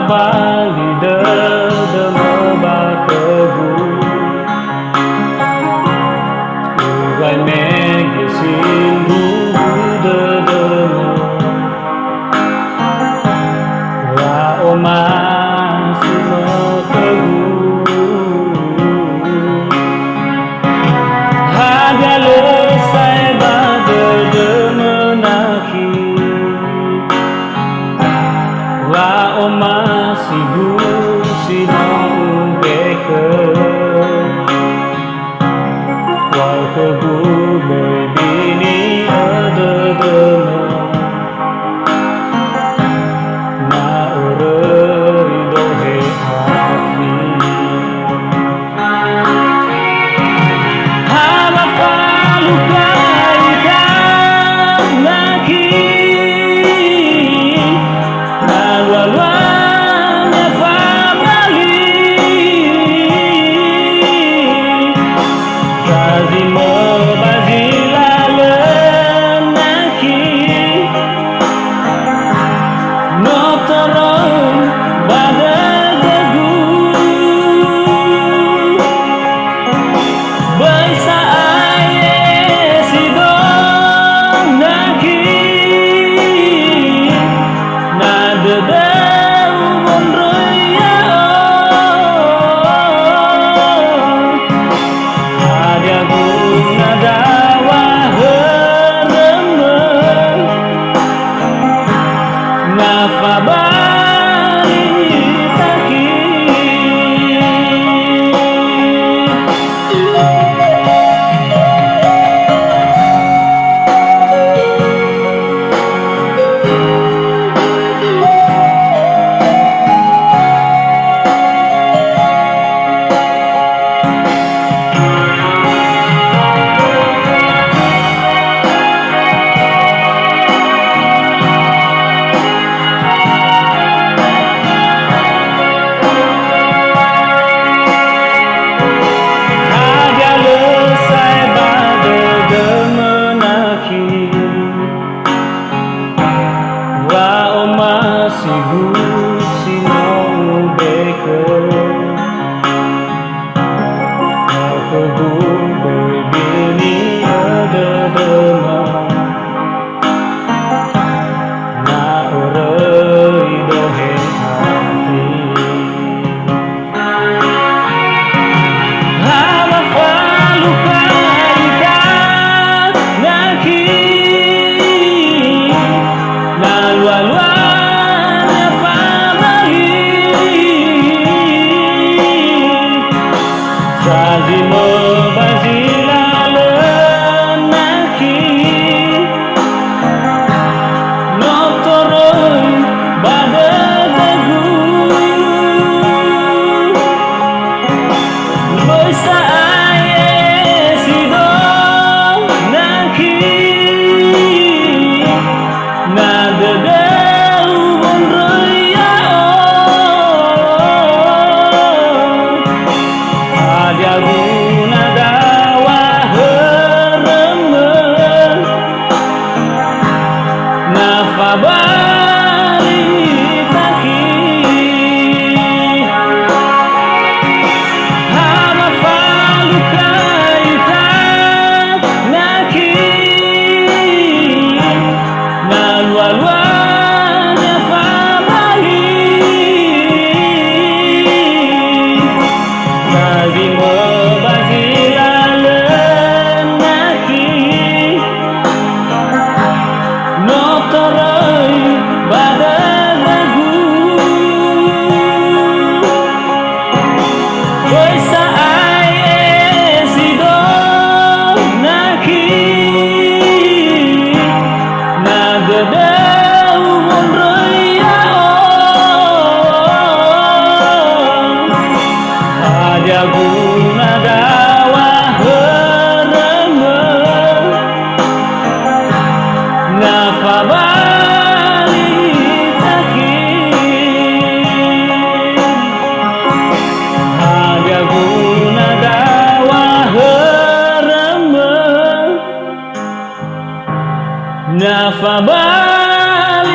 Bali de mebakegu Ugai megi sindu de demo Wa oma simo tegu Hada lesai bade de menaki Wa oma sigu sinong beke Wal kegu berbini ada demo Na urei dohe hati Hala paluka ikan laki Laluannya famali Zazimo bazila lenaki Notoron badagagu Baisa aye sidong naki Nadeda Sigu sinong beke Aku berbini ada dema Na urei dohe hati Hama paluka ikan naki Lalu-lalu Zazimo bazila lenaki Notoron badagagu Baisa aye sidong naki Nadedau bonroya Adiaguna dawa heremen Nafabari taki Hama paluka ikan naki Lalu-laluannya famali Zazimo bazila lenaki Notorai badagagu Baisa aye sidong naki Nafa balita